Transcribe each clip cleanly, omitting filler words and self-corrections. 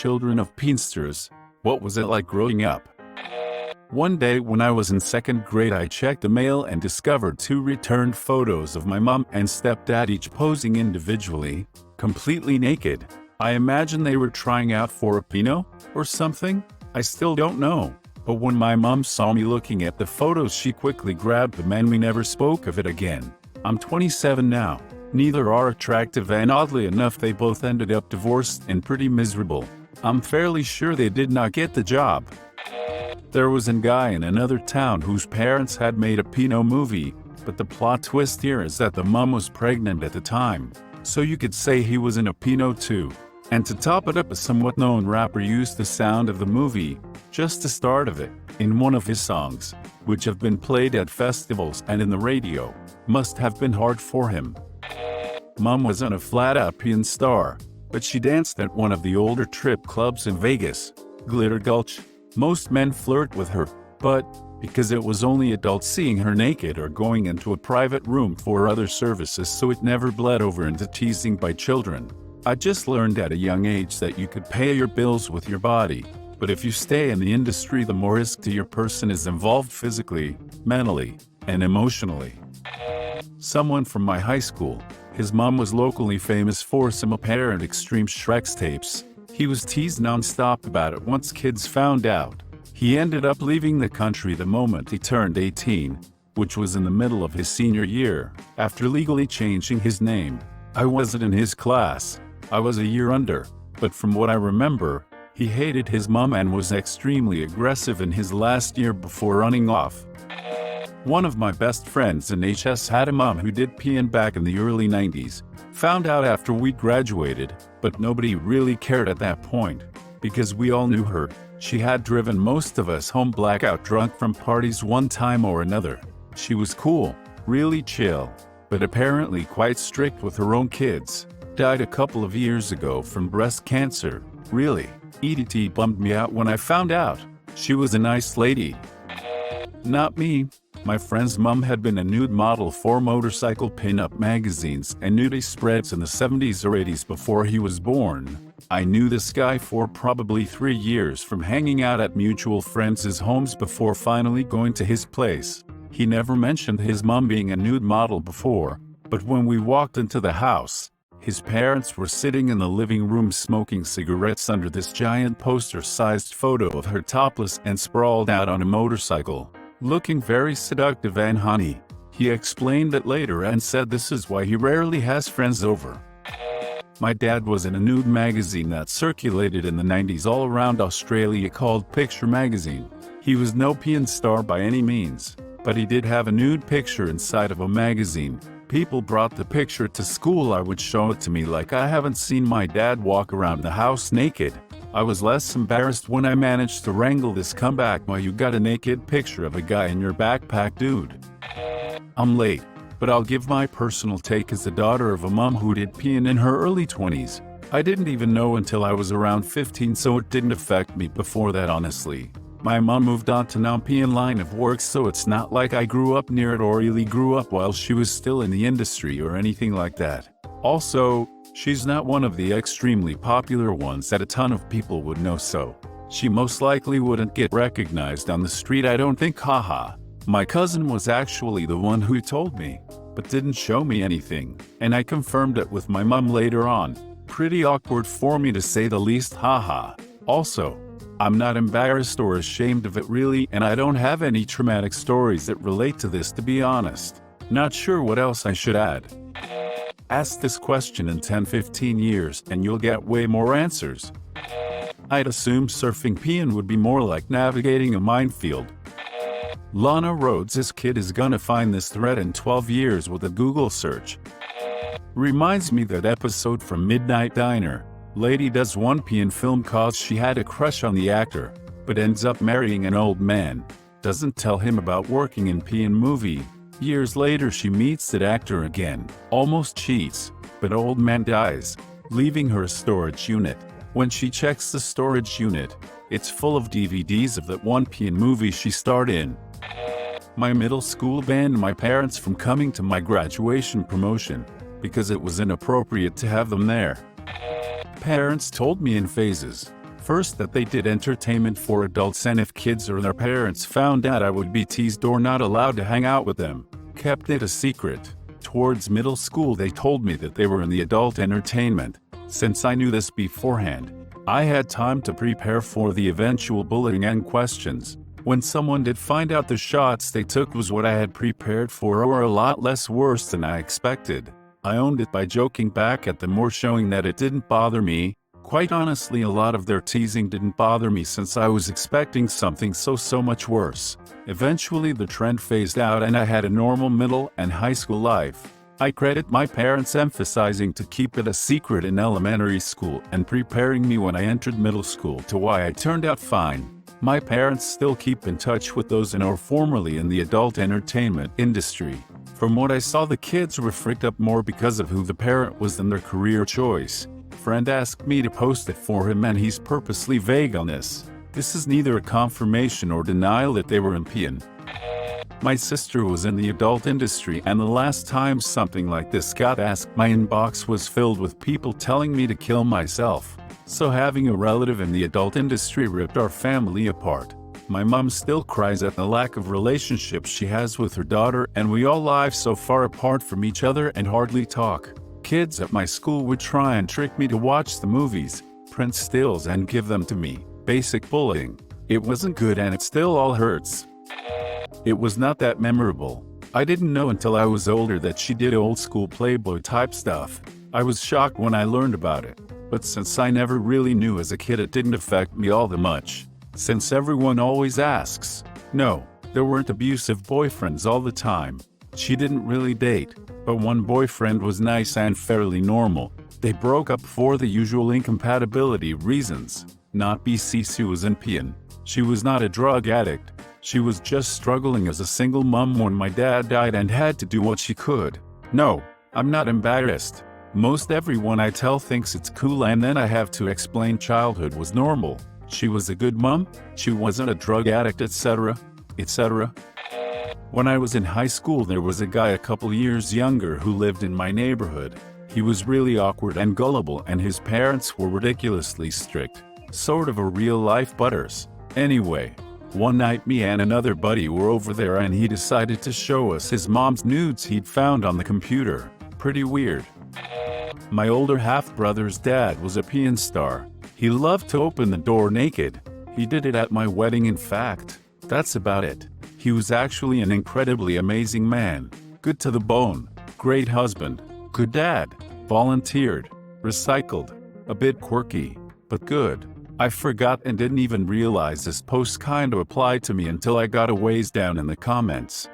children of nstars. What was it like growing up? One day when I was in second grade, I checked the mail and discovered 2 returned photos of my mom and stepdad, each posing individually, completely naked. I imagine they were trying out for a Pinot or something. I still don't know. But when my mom saw me looking at the photos, she quickly grabbed them and we never spoke of it again. I'm 27 now. Neither are attractive, and oddly enough they both ended up divorced and pretty miserable. I'm fairly sure they did not get the job. There was a guy in another town whose parents had made a Pinot movie, but the plot twist here is that the mom was pregnant at the time, so you could say he was in a Pinot too. And to top it up, a somewhat known rapper used the sound of the movie, just the start of it, in one of his songs, which have been played at festivals and in the radio. Must have been hard for him. Mom wasn't a flat-out Pian star, but she danced at one of the older trip clubs in Vegas, Glitter Gulch. Most men flirt with her, but because it was only adults seeing her naked or going into a private room for other services, so it never bled over into teasing by children. I just learned at a young age that you could pay your bills with your body, but if you stay in the industry, the more risk to your person is involved physically, mentally, and emotionally. Someone from my high school, his mom was locally famous for some apparent extreme Shrek's tapes. He was teased non-stop about it once kids found out. He ended up leaving the country the moment he turned 18, which was in the middle of his senior year, after legally changing his name. I wasn't in his class. I was a year under, but from what I remember, he hated his mom and was extremely aggressive in his last year before running off. One of my best friends in HS had a mom who did Pian back in the early 90s. Found out after we graduated, but nobody really cared at that point, because we all knew her. She had driven most of us home blackout drunk from parties one time or another. She was cool, really chill, but apparently quite strict with her own kids. Died a couple of years ago from breast cancer. Really, EDT bummed me out when I found out. She was a nice lady. Not me. My friend's mom had been a nude model for motorcycle pin-up magazines and nudie spreads in the 70s or 80s before he was born. I knew this guy for probably 3 years from hanging out at mutual friends' homes before finally going to his place. He never mentioned his mom being a nude model before, but when we walked into the house, his parents were sitting in the living room smoking cigarettes under this giant poster-sized photo of her topless and sprawled out on a motorcycle, looking very seductive and honey. He explained it later and said this is why he rarely has friends over. My dad was in a nude magazine that circulated in the 90s all around Australia called Picture Magazine. He was no Pian star by any means, but he did have a nude picture inside of a magazine. People brought the picture to school. I would show it to me like I haven't seen my dad walk around the house naked. I was less embarrassed when I managed to wrangle this comeback. Why, you got a naked picture of a guy in your backpack, dude? I'm late, but I'll give my personal take as the daughter of a mom who did Pian in her early 20s. I didn't even know until I was around 15, so it didn't affect me before that, honestly. My mom moved on to non-Pian line of work, so it's not like I grew up near it or really grew up while she was still in the industry or anything like that. Also, she's not one of the extremely popular ones that a ton of people would know, so she most likely wouldn't get recognized on the street, I don't think, haha. My cousin was actually the one who told me, but didn't show me anything, and I confirmed it with my mom later on. Pretty awkward for me to say the least, haha. Also, I'm not embarrassed or ashamed of it really, and I don't have any traumatic stories that relate to this, to be honest. Not sure what else I should add. Ask this question in 10-15 years and you'll get way more answers. I'd assume surfing Pian would be more like navigating a minefield. Lana Rhodes' kid is gonna find this thread in 12 years with a Google search. Reminds me that episode from Midnight Diner. Lady does one Pian film cause she had a crush on the actor, but ends up marrying an old man. Doesn't tell him about working in Pian movie. Years later she meets that actor again, almost cheats, but old man dies, leaving her a storage unit. When she checks the storage unit, it's full of DVDs of that one Pian movie she starred in. My middle school banned my parents from coming to my graduation promotion, because it was inappropriate to have them there. Parents told me in phases. First, that they did entertainment for adults, and if kids or their parents found out, I would be teased or not allowed to hang out with them. Kept it a secret. Towards middle school, they told me that they were in the adult entertainment. Since I knew this beforehand, I had time to prepare for the eventual bullying and questions. When someone did find out, the shots they took was what I had prepared for, or a lot less worse than I expected. I owned it by joking back at them or showing that it didn't bother me. Quite honestly, a lot of their teasing didn't bother me since I was expecting something so much worse. Eventually the trend phased out and I had a normal middle and high school life. I credit my parents emphasizing to keep it a secret in elementary school and preparing me when I entered middle school to why I turned out fine. My parents still keep in touch with those in or formerly in the adult entertainment industry. From what I saw, the kids were freaked up more because of who the parent was than their career choice. Friend asked me to post it for him and he's purposely vague on this. This is neither a confirmation or denial that they were in PN. My sister was in the adult industry, and the last time something like this got asked, my inbox was filled with people telling me to kill myself. So having a relative in the adult industry ripped our family apart. My mom still cries at the lack of relationship she has with her daughter, and we all live so far apart from each other and hardly talk. Kids at my school would try and trick me to watch the movies, print stills and give them to me. Basic bullying. It wasn't good and it still all hurts. It was not that memorable. I didn't know until I was older that she did old school Playboy type stuff. I was shocked when I learned about it. But since I never really knew as a kid, it didn't affect me all that much. Since everyone always asks, no, there weren't abusive boyfriends all the time. She didn't really date, but one boyfriend was nice and fairly normal. They broke up for the usual incompatibility reasons. Not BC, she was in PN. She was not a drug addict. She was just struggling as a single mom when my dad died and had to do what she could. No, I'm not embarrassed. Most everyone I tell thinks it's cool, and then I have to explain childhood was normal. She was a good mom, she wasn't a drug addict, etc., etc. When I was in high school, there was a guy a couple years younger who lived in my neighborhood. He was really awkward and gullible, and his parents were ridiculously strict. Sort of a real-life Butters. Anyway, one night me and another buddy were over there and he decided to show us his mom's nudes he'd found on the computer. Pretty weird. My older half-brother's dad was a PN star. He loved to open the door naked. He did it at my wedding, in fact. That's about it. He was actually an incredibly amazing man. Good to the bone. Great husband. Good dad. Volunteered. Recycled. A bit quirky, but good. I forgot and didn't even realize this post kinda applied to me until I got a ways down in the comments.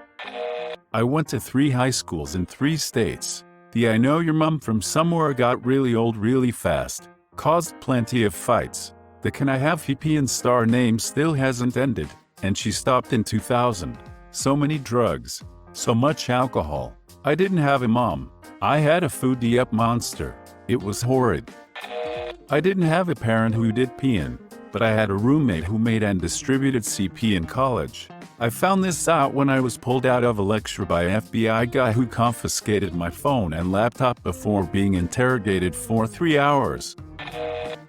I went to 3 high schools in 3 states. The I know your mom from somewhere got really old really fast. Caused plenty of fights. The can I have PN star name still hasn't ended. And she stopped in 2000. So many drugs. So much alcohol. I didn't have a mom. I had a foodie up monster. It was horrid. I didn't have a parent who did PN, but I had a roommate who made and distributed CP in college. I found this out when I was pulled out of a lecture by an FBI guy who confiscated my phone and laptop before being interrogated for 3 hours.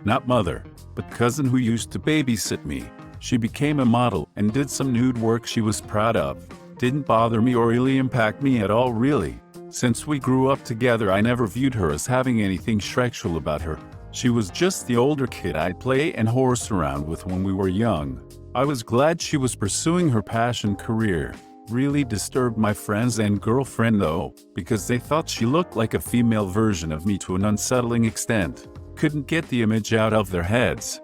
Not mother, but cousin who used to babysit me. She became a model and did some nude work she was proud of. Didn't bother me or really impact me at all, really. Since we grew up together, I never viewed her as having anything sexual about her. She was just the older kid I'd play and horse around with when we were young. I was glad she was pursuing her passion career. Really disturbed my friends and girlfriend though, because they thought she looked like a female version of me to an unsettling extent. Couldn't get the image out of their heads.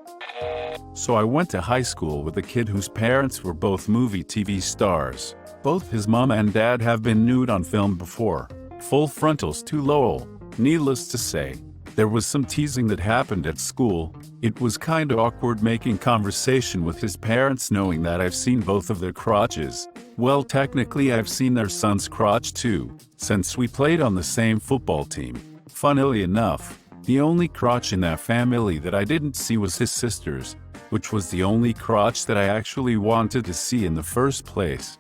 So I went to high school with a kid whose parents were both movie TV stars. Both his mom and dad have been nude on film before. Full frontals to Lowell. Needless to say, there was some teasing that happened at school. It was kinda awkward making conversation with his parents knowing that I've seen both of their crotches. Well, technically I've seen their son's crotch too, since we played on the same football team. Funnily enough, the only crotch in that family that I didn't see was his sister's, which was the only crotch that I actually wanted to see in the first place.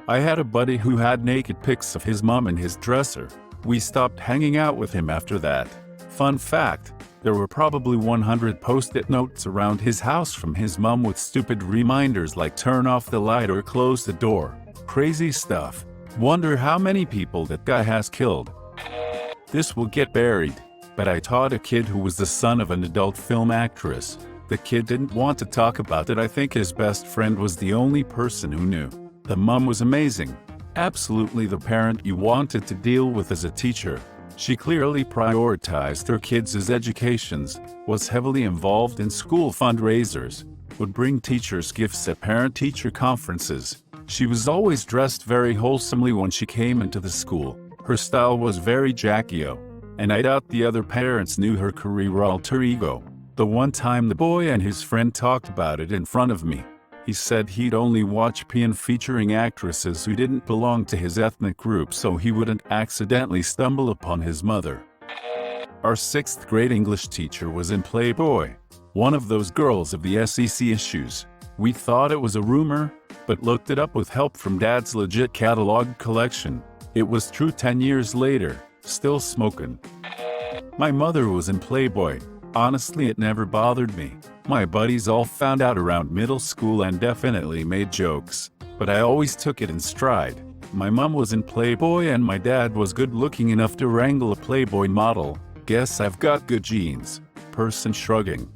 I had a buddy who had naked pics of his mom in his dresser. We stopped hanging out with him after that. Fun fact, There were probably 100 post-it notes around his house from his mom with stupid reminders like turn off the light or close the door. Crazy stuff. Wonder how many people that guy has killed. This will get buried. But I taught a kid who was the son of an adult film actress. The kid didn't want to talk about it. I think his best friend was the only person who knew. The mom was amazing. Absolutely the parent you wanted to deal with as a teacher. She clearly prioritized her kids' educations, was heavily involved in school fundraisers, would bring teachers gifts at parent-teacher conferences. She was always dressed very wholesomely when she came into the school. Her style was very Jackie-o, and I doubt the other parents knew her career alter ego. The one time the boy and his friend talked about it in front of me, he said he'd only watch PN featuring actresses who didn't belong to his ethnic group so he wouldn't accidentally stumble upon his mother. Our 6th grade English teacher was in Playboy, one of those girls of the SEC issues. We thought it was a rumor, but looked it up with help from Dad's legit catalog collection. It was true 10 years later, still smoking. My mother was in Playboy. Honestly, it never bothered me. My buddies all found out around middle school and definitely made jokes, but I always took it in stride. My mom was in Playboy and my dad was good looking enough to wrangle a Playboy model. Guess I've got good genes. Person shrugging.